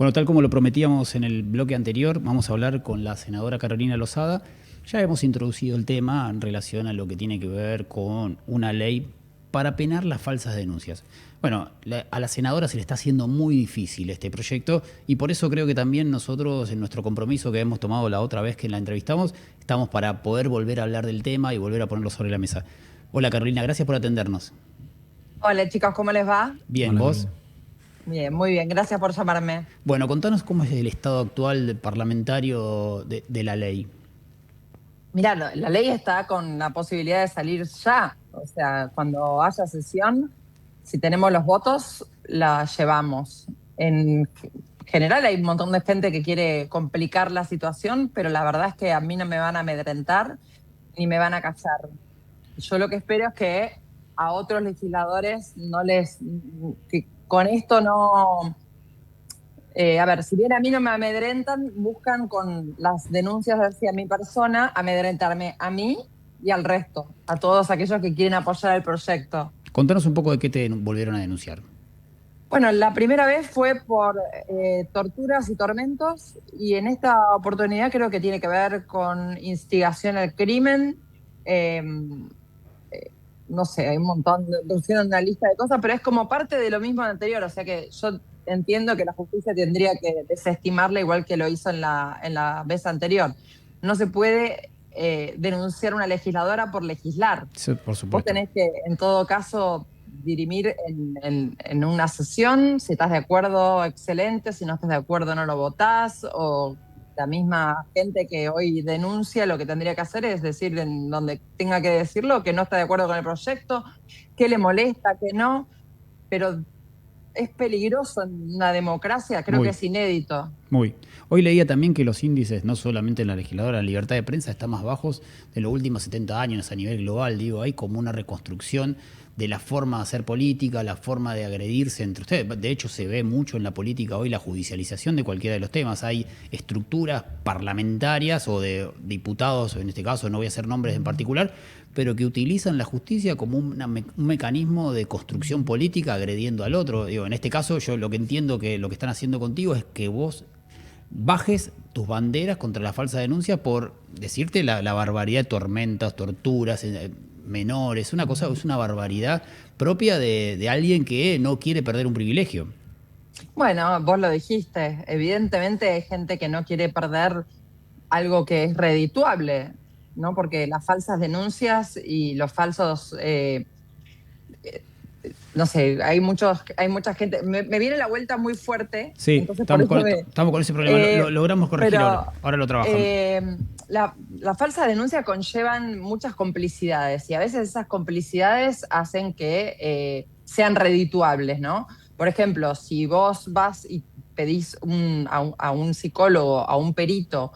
Bueno, tal como lo prometíamos en el bloque anterior, vamos a hablar con la senadora Carolina Lozada. Ya hemos introducido el tema en relación a lo que tiene que ver con una ley para penar las falsas denuncias. Bueno, a la senadora se le está haciendo muy difícil este proyecto y por eso creo que también nosotros en nuestro compromiso que hemos tomado la otra vez que la entrevistamos, estamos para poder volver a hablar del tema y volver a ponerlo sobre la mesa. Hola Carolina, gracias por atendernos. Hola chicos, ¿cómo les va? Bien, Hola, ¿vos? Carolina. Bien, muy bien, gracias por llamarme. Bueno, contanos cómo es el estado actual parlamentario de la ley. Mirá, la ley está con la posibilidad de salir ya. O sea, cuando haya sesión, si tenemos los votos, la llevamos. En general hay un montón de gente que quiere complicar la situación, pero la verdad es que a mí no me van a amedrentar ni me van a callar. Yo lo que espero es que a otros legisladores que con esto no. A ver, si bien a mí no me amedrentan, buscan con las denuncias hacia mi persona amedrentarme a mí y al resto, a todos aquellos que quieren apoyar el proyecto. Contanos un poco de qué te volvieron a denunciar. Bueno, la primera vez fue por torturas y tormentos y en esta oportunidad creo que tiene que ver con instigación al crimen. eh, no sé, hay un montón, pusieron una lista de cosas, pero es como parte de lo mismo anterior, o sea que yo entiendo que la justicia tendría que desestimarla igual que lo hizo en la vez anterior. No se puede denunciar a una legisladora por legislar. Sí, por Vos supuesto. tenés que, en todo caso, dirimir en una sesión, si estás de acuerdo, excelente, si no estás de acuerdo, no lo votás, o la misma gente que hoy denuncia lo que tendría que hacer es decir en donde tenga que decirlo que no está de acuerdo con el proyecto, qué le molesta, qué no, pero es peligroso en una democracia, creo que Muy, es inédito. muy. Hoy leía también que los índices, no solamente en la legisladora, la libertad de prensa está más bajos de los últimos 70 años a nivel global. Digo, hay como una reconstrucción de la forma de hacer política, la forma de agredirse entre ustedes. De hecho, se ve mucho en la política hoy la judicialización de cualquiera de los temas. Hay estructuras parlamentarias o de diputados, en este caso no voy a hacer nombres en particular, pero que utilizan la justicia como un mecanismo de construcción política agrediendo al otro. Digo, en este caso yo lo que entiendo que lo que están haciendo contigo es que vos bajes tus banderas contra la falsa denuncia por decirte la barbaridad de tormentas, torturas, menores, una cosa, es una barbaridad propia de alguien que no quiere perder un privilegio. Bueno, vos lo dijiste, evidentemente hay gente que no quiere perder algo que es redituable, ¿no? Porque las falsas denuncias y los falsos, no sé, hay mucha gente, me viene la vuelta muy fuerte, Sí, entonces por eso estamos con ese problema, eh, lo logramos corregir ahora, pero ahora lo trabajamos. la falsa denuncia conllevan muchas complicidades y a veces esas complicidades hacen que sean redituables, ¿no? Por ejemplo, si vos vas y pedís a un psicólogo, a un perito,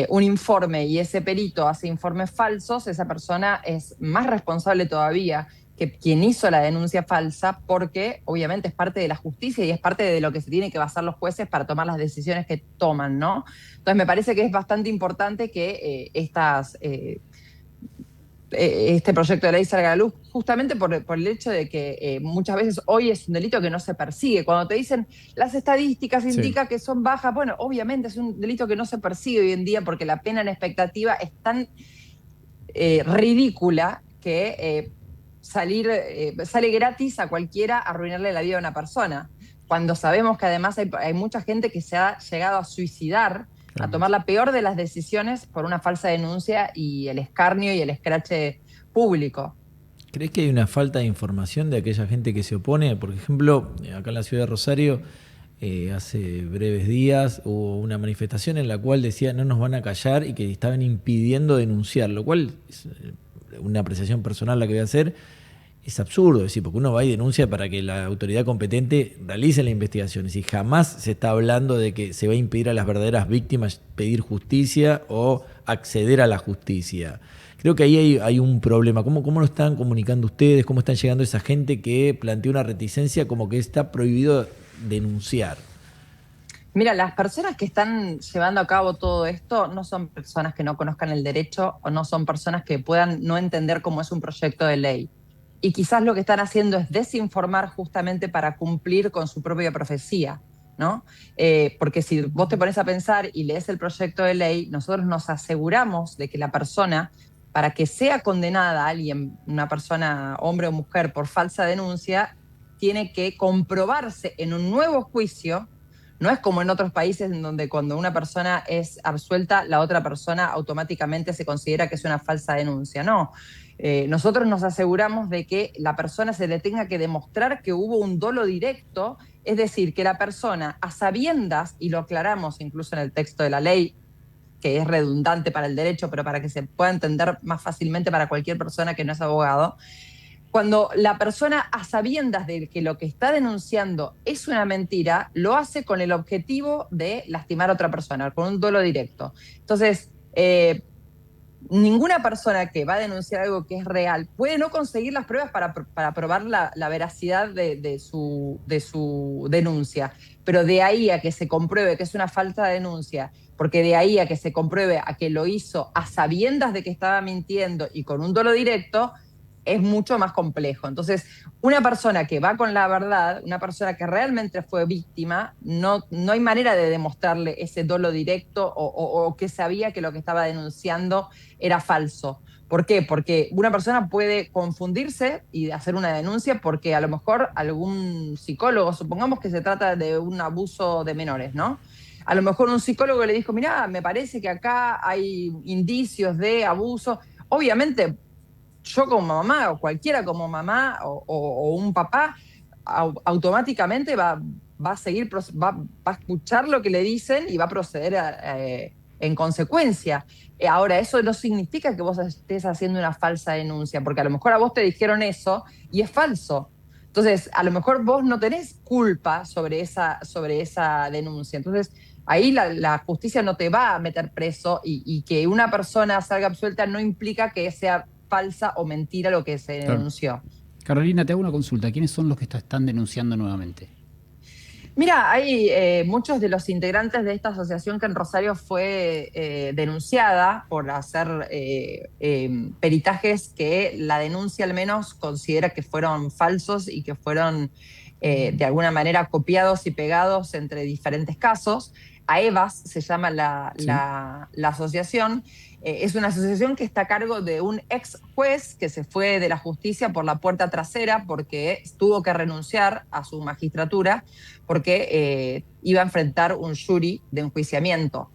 un informe y ese perito hace informes falsos, esa persona es más responsable todavía que quien hizo la denuncia falsa, porque obviamente es parte de la justicia y es parte de lo que se tienen que basar los jueces para tomar las decisiones que toman, ¿no? Entonces me parece que es bastante importante que este proyecto de ley salga a la luz, justamente por el hecho de que muchas veces hoy es un delito que no se persigue. Cuando te dicen las estadísticas Sí. indican que son bajas, bueno, obviamente es un delito que no se persigue hoy en día porque la pena en expectativa es tan ridícula que sale gratis a cualquiera arruinarle la vida a una persona. Cuando sabemos que además hay mucha gente que se ha llegado a suicidar, a Realmente. tomar la peor de las decisiones por una falsa denuncia y el escarnio y el escrache público. ¿Crees que hay una falta de información de aquella gente que se opone? Por ejemplo, acá en la ciudad de Rosario, hace breves días hubo una manifestación en la cual decía no nos van a callar y que estaban impidiendo denunciar, lo cual es una apreciación personal la que voy a hacer. Es absurdo, es decir, porque uno va y denuncia para que la autoridad competente realice la investigación. Y si jamás se está hablando de que se va a impedir a las verdaderas víctimas pedir justicia o acceder a la justicia. Creo que ahí hay un problema. ¿Cómo lo están comunicando ustedes? ¿Cómo están llegando esa gente que plantea una reticencia como que está prohibido denunciar? Mira, las personas que están llevando a cabo todo esto no son personas que no conozcan el derecho o no son personas que puedan no entender cómo es un proyecto de ley. Y quizás lo que están haciendo es desinformar justamente para cumplir con su propia profecía. ¿no? Porque si vos te pones a pensar y lees el proyecto de ley, nosotros nos aseguramos de que la persona, para que sea condenada alguien, una persona, hombre o mujer, por falsa denuncia, tiene que comprobarse en un nuevo juicio. No es como en otros países en donde cuando una persona es absuelta, la otra persona automáticamente se considera que es una falsa denuncia. No. Nosotros nos aseguramos de que la persona se le tenga que demostrar que hubo un dolo directo, es decir, que la persona, a sabiendas, y lo aclaramos incluso en el texto de la ley, que es redundante para el derecho, pero para que se pueda entender más fácilmente para cualquier persona que no es abogado, cuando la persona, a sabiendas de que lo que está denunciando es una mentira, lo hace con el objetivo de lastimar a otra persona, con un dolo directo. Entonces, ninguna persona que va a denunciar algo que es real puede no conseguir las pruebas para probar la veracidad de su denuncia. Pero de ahí a que se compruebe que es una falsa denuncia, porque de ahí a que se compruebe a que lo hizo a sabiendas de que estaba mintiendo y con un dolo directo, es mucho más complejo. Entonces, una persona que va con la verdad, una persona que realmente fue víctima, no hay manera de demostrarle ese dolo directo o que sabía que lo que estaba denunciando era falso. ¿Por qué? Porque una persona puede confundirse y hacer una denuncia porque a lo mejor algún psicólogo, supongamos que se trata de un abuso de menores, ¿no? A lo mejor un psicólogo le dijo, mirá, me parece que acá hay indicios de abuso. Obviamente, yo como mamá o cualquiera como mamá o un papá automáticamente va a seguir, va a escuchar lo que le dicen y va a proceder en consecuencia. Ahora, eso no significa que vos estés haciendo una falsa denuncia, porque a lo mejor a vos te dijeron eso y es falso. Entonces, a lo mejor vos no tenés culpa sobre esa denuncia. Entonces, ahí la justicia no te va a meter preso y que una persona salga absuelta no implica que sea falsa o mentira lo que se Claro. denunció. Carolina, te hago una consulta. ¿Quiénes son los que están denunciando nuevamente? Mira, hay muchos de los integrantes de esta asociación que en Rosario fue denunciada por hacer peritajes que la denuncia al menos considera que fueron falsos y que fueron de alguna manera copiados y pegados entre diferentes casos. AEVAS se llama Sí. la asociación. Es una asociación que está a cargo de un ex juez que se fue de la justicia por la puerta trasera porque tuvo que renunciar a su magistratura porque iba a enfrentar un jury de enjuiciamiento.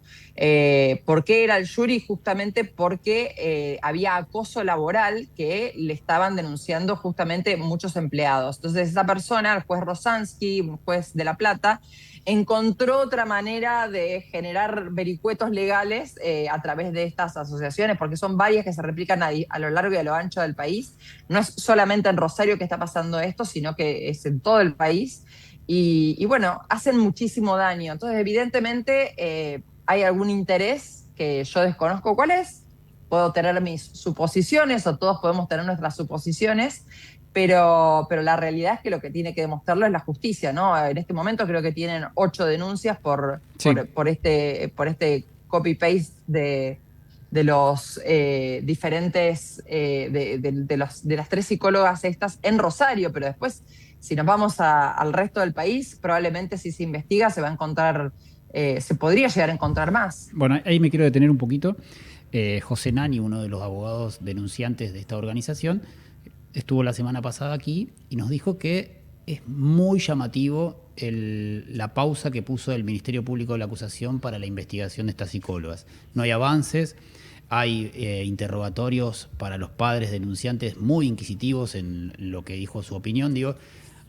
¿Por qué era el jury? Justamente porque había acoso laboral que le estaban denunciando justamente muchos empleados. Entonces esa persona, el juez Rosansky, un juez de La Plata, encontró otra manera de generar vericuetos legales a través de estas asociaciones, porque son varias que se replican a lo largo y a lo ancho del país. No es solamente en Rosario que está pasando esto, sino que es en todo el país. Y bueno, hacen muchísimo daño. Entonces, evidentemente, hay algún interés que yo desconozco cuál es. Puedo tener mis suposiciones o todos podemos tener nuestras suposiciones, pero la realidad es que lo que tiene que demostrarlo es la justicia, ¿no? En este momento creo que tienen 8 denuncias Sí. por este copy-paste de los diferentes, de las 3 psicólogas estas en Rosario, pero después, si nos vamos al resto del país, probablemente si se investiga se va a encontrar, se podría llegar a encontrar más. Bueno, ahí me quiero detener un poquito. José Nani, uno de los abogados denunciantes de esta organización, estuvo la semana pasada aquí y nos dijo que es muy llamativo la pausa que puso el Ministerio Público de la Acusación para la investigación de estas psicólogas. No hay avances, hay interrogatorios para los padres denunciantes muy inquisitivos en lo que dijo su opinión. Digo,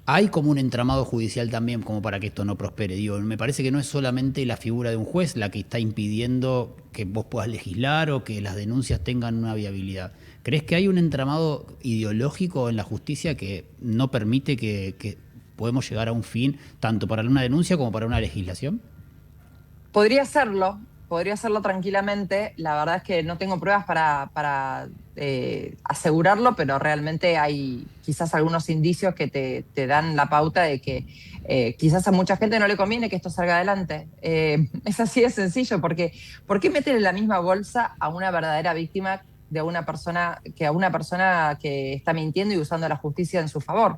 hay como un entramado judicial también como para que esto no prospere. Digo, me parece que no es solamente la figura de un juez la que está impidiendo que vos puedas legislar o que las denuncias tengan una viabilidad. ¿Crees que hay un entramado ideológico en la justicia que no permite que podemos llegar a un fin tanto para una denuncia como para una legislación? Podría serlo tranquilamente. La verdad es que no tengo pruebas para asegurarlo, pero realmente hay quizás algunos indicios que te dan la pauta de que quizás a mucha gente no le conviene que esto salga adelante. Es así de sencillo, porque ¿por qué meten en la misma bolsa a una verdadera víctima de una persona que a una persona que está mintiendo y usando la justicia en su favor?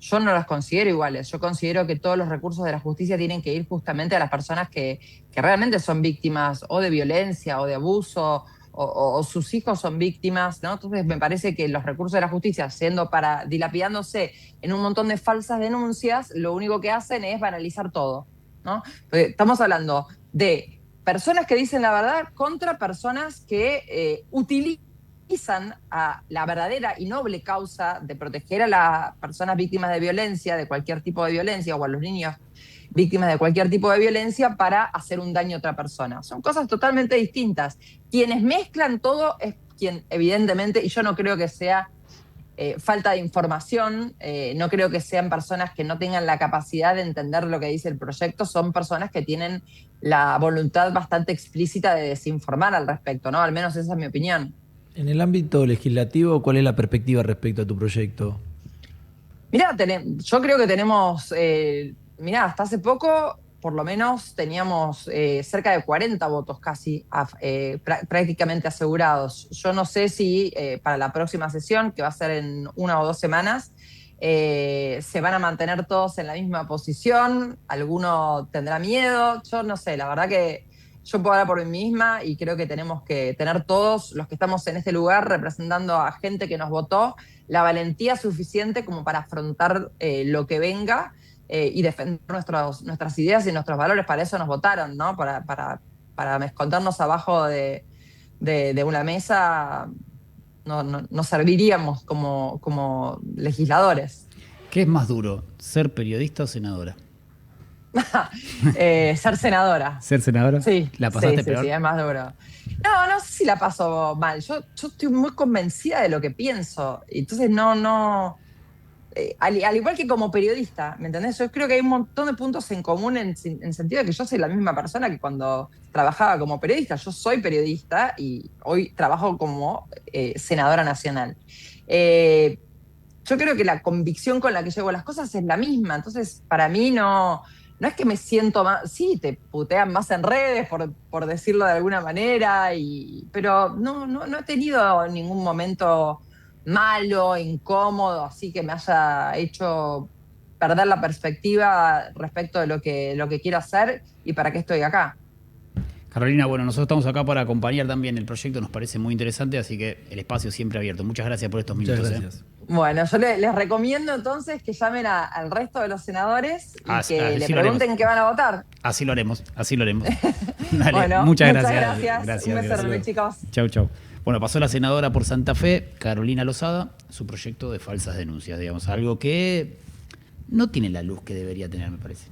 yo no las considero iguales. Yo considero que todos los recursos de la justicia tienen que ir justamente a las personas que realmente son víctimas o de violencia o de abuso o sus hijos son víctimas, ¿no? Entonces me parece que los recursos de la justicia, dilapidándose en un montón de falsas denuncias, lo único que hacen es banalizar todo, ¿no? Porque estamos hablando de personas que dicen la verdad contra personas que utilizan a la verdadera y noble causa de proteger a las personas víctimas de violencia, de cualquier tipo de violencia, o a los niños víctimas de cualquier tipo de violencia para hacer un daño a otra persona. Son cosas totalmente distintas. Quienes mezclan todo es quien, evidentemente, y yo no creo que sea falta de información, no creo que sean personas que no tengan la capacidad de entender lo que dice el proyecto, son personas que tienen la voluntad bastante explícita de desinformar al respecto, ¿no? Al menos esa es mi opinión. En el ámbito legislativo, ¿cuál es la perspectiva respecto a tu proyecto? Mirá, yo creo que tenemos, hasta hace poco, por lo menos, teníamos cerca de 40 votos casi prácticamente asegurados. Yo no sé si para la próxima sesión, que va a ser en 1 o 2 semanas, se van a mantener todos en la misma posición, alguno tendrá miedo, yo no sé, la verdad que yo puedo hablar por mí misma y creo que tenemos que tener todos los que estamos en este lugar representando a gente que nos votó la valentía suficiente como para afrontar lo que venga y defender nuestras ideas y nuestros valores. Para eso nos votaron, ¿no? Para escondernos abajo de una mesa no serviríamos como legisladores. ¿Qué es más duro, ser periodista o senadora? Ser senadora. ¿Ser senadora? Sí. ¿La pasaste peor? Sí, es más duro. No sé si la paso mal. Yo estoy muy convencida de lo que pienso. Entonces al igual que como periodista, ¿me entendés? Yo creo que hay un montón de puntos en común en sentido de que yo soy la misma persona que cuando trabajaba como periodista. Yo soy periodista y hoy trabajo como senadora nacional. Yo creo que la convicción con la que llevo las cosas es la misma. Entonces, para mí no es que me siento más. Sí, te putean más en redes, por decirlo de alguna manera, pero no he tenido ningún momento malo, incómodo, así que me haya hecho perder la perspectiva respecto de lo que quiero hacer y para qué estoy acá. Carolina, bueno, nosotros estamos acá para acompañar también el proyecto, nos parece muy interesante, así que el espacio siempre abierto. Muchas gracias por estos minutos. Muchas gracias. Bueno, yo les recomiendo entonces que llamen al resto de los senadores y que le pregunten qué van a votar. Así lo haremos. Dale, bueno, muchas gracias. Un beso enorme, chicos. Chau. Bueno, pasó la senadora por Santa Fe, Carolina Lozada, su proyecto de falsas denuncias, digamos, algo que no tiene la luz que debería tener, me parece.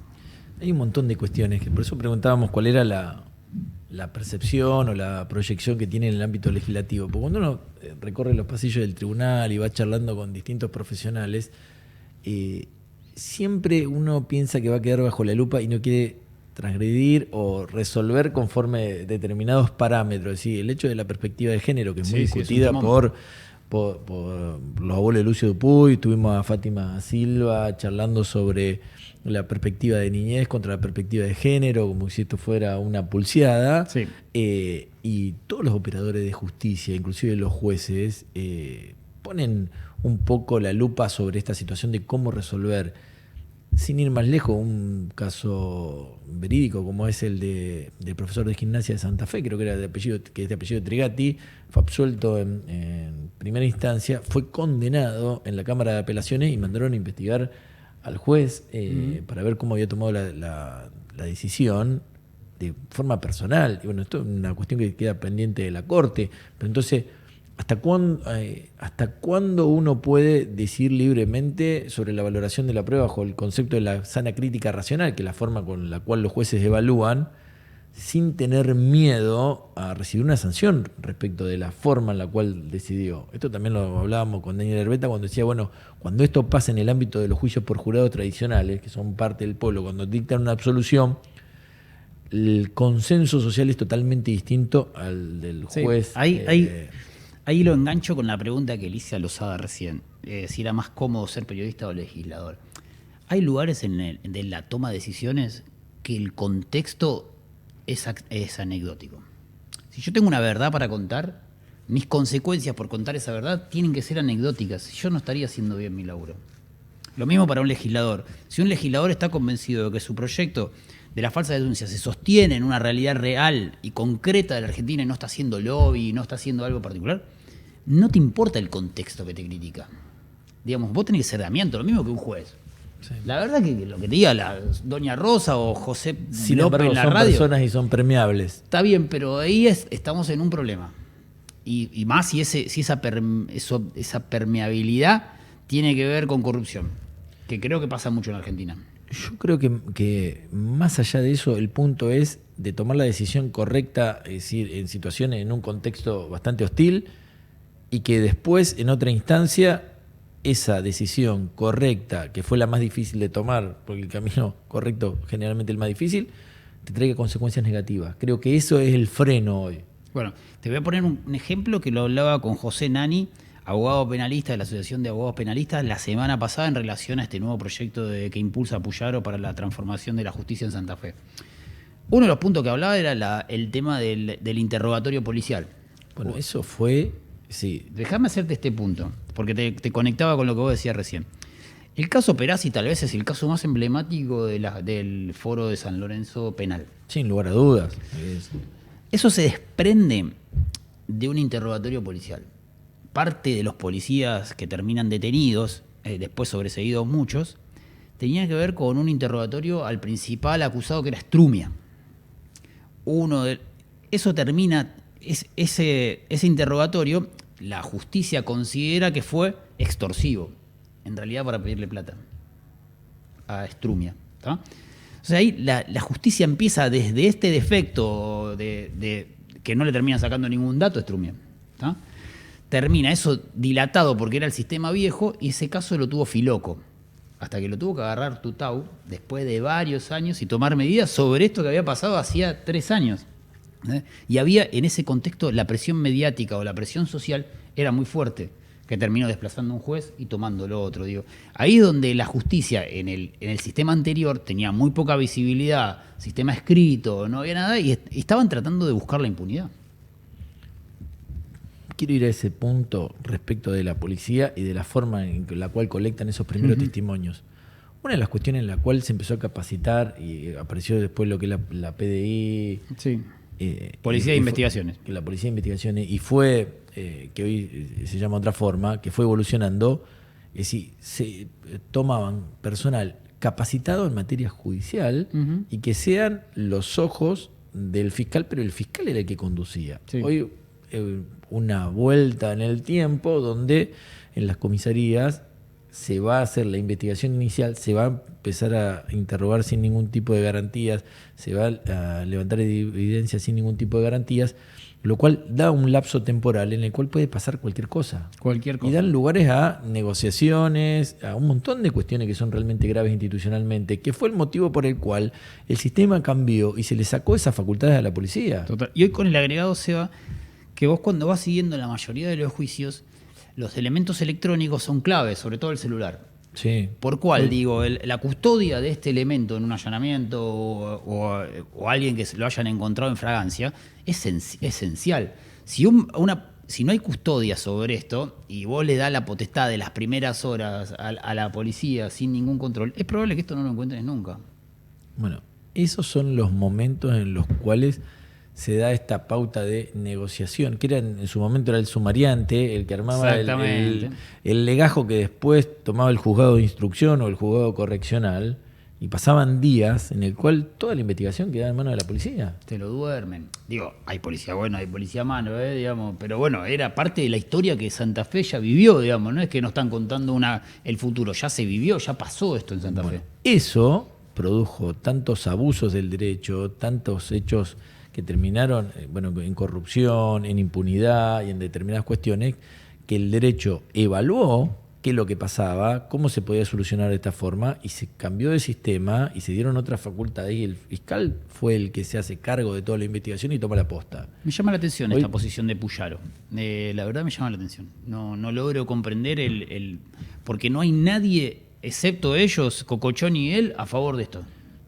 Hay un montón de cuestiones, que por eso preguntábamos cuál era la percepción o la proyección que tiene en el ámbito legislativo. Porque cuando uno recorre los pasillos del tribunal y va charlando con distintos profesionales, siempre uno piensa que va a quedar bajo la lupa y no quiere transgredir o resolver conforme determinados parámetros. Es decir, el hecho de la perspectiva de género, que es muy discutida por los abuelos de Lucio Dupuy. Tuvimos a Fátima Silva charlando sobre la perspectiva de niñez contra la perspectiva de género, como si esto fuera una pulseada. Sí. Y todos los operadores de justicia, inclusive los jueces, ponen un poco la lupa sobre esta situación de cómo resolver. Sin ir más lejos, un caso verídico como es el del profesor de gimnasia de Santa Fe, creo que era de apellido Trigatti, fue absuelto en primera instancia, fue condenado en la Cámara de Apelaciones y mandaron a investigar al juez para ver cómo había tomado la decisión de forma personal. Y bueno, esto es una cuestión que queda pendiente de la Corte, pero entonces, ¿hasta cuándo uno puede decir libremente sobre la valoración de la prueba bajo el concepto de la sana crítica racional, que es la forma con la cual los jueces evalúan, sin tener miedo a recibir una sanción respecto de la forma en la cual decidió? Esto también lo hablábamos con Daniel Herbeta cuando decía, bueno, cuando esto pasa en el ámbito de los juicios por jurados tradicionales, que son parte del pueblo, cuando dictan una absolución, el consenso social es totalmente distinto al del juez. Sí, ahí lo engancho con la pregunta que le hice a Lozada recién, si era más cómodo ser periodista o legislador. Hay lugares de la toma de decisiones que el contexto es anecdótico. Si yo tengo una verdad para contar, mis consecuencias por contar esa verdad tienen que ser anecdóticas. Yo no estaría haciendo bien mi laburo. Lo mismo para un legislador. Si un legislador está convencido de que su proyecto de la falsa denuncia se sostiene en una realidad real y concreta de la Argentina y no está haciendo lobby, no está haciendo algo particular, no te importa el contexto que te critica. Digamos, vos tenés que ser damiento, lo mismo que un juez. Sí. La verdad que lo que te diga la doña Rosa o José Sin López embargo, en la son radio, personas y son premiables. está bien, pero ahí estamos en un problema. Y más si esa permeabilidad tiene que ver con corrupción, que creo que pasa mucho en Argentina. Yo creo que más allá de eso, el punto es de tomar la decisión correcta, es decir, en situaciones, en un contexto bastante hostil, y que después, en otra instancia, esa decisión correcta, que fue la más difícil de tomar, porque el camino correcto generalmente es el más difícil, te traiga consecuencias negativas. Creo que eso es el freno hoy. Bueno, te voy a poner un ejemplo que lo hablaba con José Nani, abogado penalista de la Asociación de Abogados Penalistas, la semana pasada en relación a este nuevo proyecto que impulsa Puyaro para la transformación de la justicia en Santa Fe. Uno de los puntos que hablaba era el tema del interrogatorio policial. Bueno, eso fue... Sí. Déjame hacerte este punto, porque te conectaba con lo que vos decías recién. El caso Perazzi tal vez es el caso más emblemático del foro de San Lorenzo penal. Sin lugar a dudas. Eso se desprende de un interrogatorio policial. Parte de los policías que terminan detenidos, después sobreseídos muchos, tenía que ver con un interrogatorio al principal acusado, que era Strumia. Eso termina, ese interrogatorio, la justicia considera que fue extorsivo, en realidad para pedirle plata a Strumia. ¿Tá? O sea, ahí la justicia empieza desde este defecto de que no le termina sacando ningún dato a Strumia. ¿Tá? Termina eso dilatado porque era el sistema viejo, y ese caso lo tuvo Filoco, hasta que lo tuvo que agarrar Tutau después de varios años y tomar medidas sobre esto que había pasado hacía 3 años. Y había en ese contexto la presión mediática o la presión social era muy fuerte, que terminó desplazando a un juez y tomándolo otro. Digo. Ahí es donde la justicia en el sistema anterior tenía muy poca visibilidad, sistema escrito, no había nada, y estaban tratando de buscar la impunidad. Quiero ir a ese punto respecto de la policía y de la forma en la cual colectan esos primeros testimonios. Una de las cuestiones en la cual se empezó a capacitar y apareció después lo que es la PDI. Sí. Policía de Investigaciones. La Policía de Investigaciones, y fue, que hoy se llama otra forma, que fue evolucionando, es decir, se tomaban personal capacitado en materia judicial y que sean los ojos del fiscal, pero el fiscal era el que conducía. Sí. Hoy una vuelta en el tiempo donde en las comisarías se va a hacer la investigación inicial, se va a empezar a interrogar sin ningún tipo de garantías, se va a levantar evidencia sin ningún tipo de garantías, lo cual da un lapso temporal en el cual puede pasar cualquier cosa. Cualquier cosa. Y dan lugares a negociaciones, a un montón de cuestiones que son realmente graves institucionalmente, que fue el motivo por el cual el sistema cambió y se le sacó esas facultades a la policía. Total. Y hoy con el agregado, Seba, que vos cuando vas siguiendo la mayoría de los juicios, los elementos electrónicos son claves, sobre todo el celular. Sí. ¿Por cuál? Digo, la custodia de este elemento en un allanamiento o alguien que lo hayan encontrado en fragancia es esencial. Si no hay custodia sobre esto y vos le das la potestad de las primeras horas a la policía sin ningún control, es probable que esto no lo encuentres nunca. Bueno, esos son los momentos en los cuales se da esta pauta de negociación, que en su momento era el sumariante, el que armaba el legajo que después tomaba el juzgado de instrucción o el juzgado correccional, y pasaban días en el cual toda la investigación quedaba en manos de la policía. Te lo duermen. Digo, hay policía bueno, hay policía malo, digamos, pero bueno, era parte de la historia que Santa Fe ya vivió, digamos, no es que nos están contando el futuro, ya se vivió, ya pasó esto en Santa Fe. Eso produjo tantos abusos del derecho, tantos hechos que terminaron en corrupción, en impunidad y en determinadas cuestiones, que el derecho evaluó qué es lo que pasaba, cómo se podía solucionar de esta forma, y se cambió de sistema y se dieron otras facultades, y el fiscal fue el que se hace cargo de toda la investigación y toma la posta. Me llama la atención esta posición de Puyaro. La verdad me llama la atención. No logro comprender porque no hay nadie, excepto ellos, Cocochón y él, a favor de esto.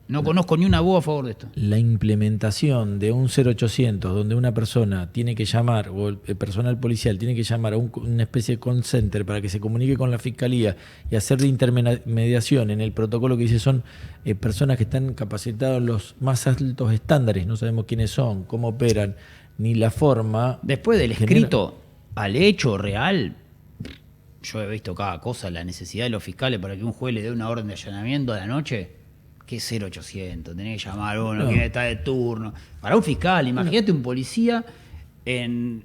No conozco ni una voz a favor de esto. La implementación de un 0800 donde una persona tiene que llamar, o el personal policial tiene que llamar a una especie de call center para que se comunique con la fiscalía y hacer de intermediación en el protocolo que dice son personas que están capacitadas en los más altos estándares, no sabemos quiénes son, cómo operan, ni la forma. Después del escrito al hecho real, yo he visto cada cosa, la necesidad de los fiscales para que un juez le dé una orden de allanamiento a la noche. ¿Qué es 0800? Tenés que llamar a uno, quién está de turno. Para un fiscal, imagínate un policía en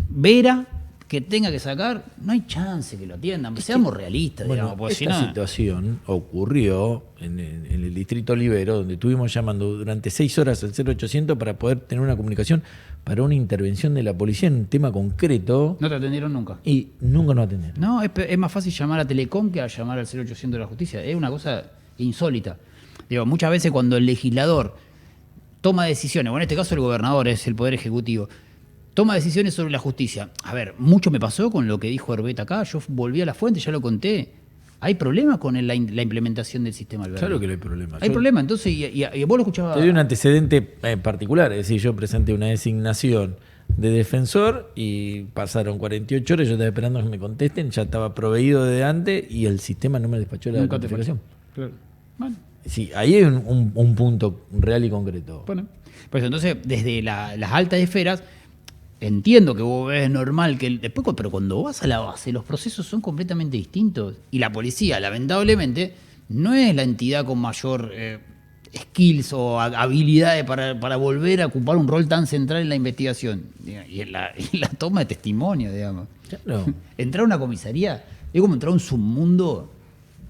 Vera que tenga que sacar, no hay chance que lo atiendan. Seamos realistas, Bueno, digamos. Porque esta si no, situación ocurrió en el distrito Olivero, donde estuvimos llamando durante 6 horas al 0800 para poder tener una comunicación para una intervención de la policía en un tema concreto. no te atendieron nunca. Y nunca nos atendieron. No, es más fácil llamar a Telecom que a llamar al 0800 de la justicia. Es una cosa insólita. Digo, muchas veces cuando el legislador toma decisiones, bueno, en este caso el gobernador es el Poder Ejecutivo, toma decisiones sobre la justicia. A ver, mucho me pasó con lo que dijo Herbeta acá, yo volví a la fuente, ya lo conté. ¿Hay problemas con la implementación del sistema Alberti? Claro que no hay problema. Hay problema, entonces, y vos lo escuchabas. Te doy un antecedente particular, es decir, yo presenté una designación de defensor y pasaron 48 horas, yo estaba esperando que me contesten, ya estaba proveído de antes y el sistema no me despachó la Nunca te notificación. Claro. Bueno. Sí, ahí hay un punto real y concreto. Bueno, pues entonces, desde las altas esferas, entiendo que vos ves normal que después, pero cuando vas a la base, los procesos son completamente distintos. Y la policía, lamentablemente, no es la entidad con mayor skills o habilidades para volver a ocupar un rol tan central en la investigación y en la toma de testimonio, digamos. Claro. Entrar a una comisaría es como entrar a un submundo.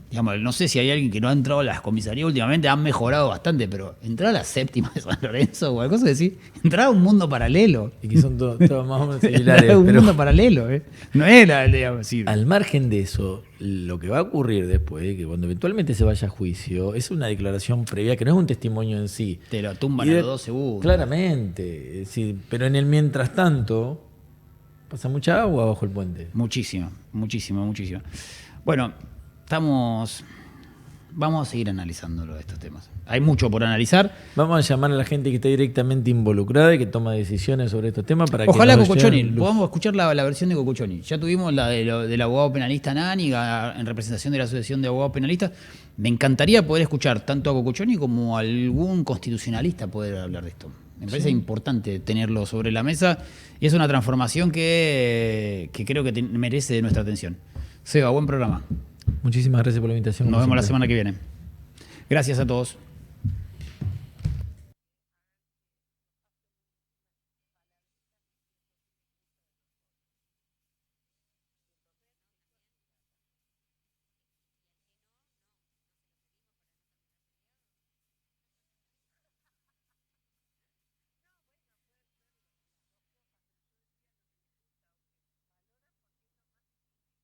Digamos, no sé si hay alguien que no ha entrado a las comisarías últimamente, han mejorado bastante, pero entrar a la séptima de San Lorenzo o algo así, decir, entrar a un mundo paralelo. Y que son todos más o menos Entrar similares. a un Pero mundo paralelo, ¿eh? No es la, digamos, sí. al margen de eso, lo que va a ocurrir después, que cuando eventualmente se vaya a juicio, es una declaración previa, que no es un testimonio en sí. Te lo tumban Y a los 2 segundos. Claramente. Es decir, pero en el mientras tanto, pasa mucha agua bajo el puente. Muchísimo, muchísimo, muchísimo. Bueno, vamos a seguir analizando estos temas. Hay mucho por analizar. Vamos a llamar a la gente que está directamente involucrada y que toma decisiones sobre estos temas para Ojalá que nos Cocochoni, lleven luz. podamos escuchar la versión de Cocochoni. Ya tuvimos la del abogado penalista Nani en representación de la Asociación de Abogados Penalistas. Me encantaría poder escuchar tanto a Cocochoni como a algún constitucionalista poder hablar de esto. Me parece importante tenerlo sobre la mesa y es una transformación que creo que merece de nuestra atención. Seba, buen programa. Muchísimas gracias por la invitación. Nos como vemos la siempre. semana que viene. Gracias a todos.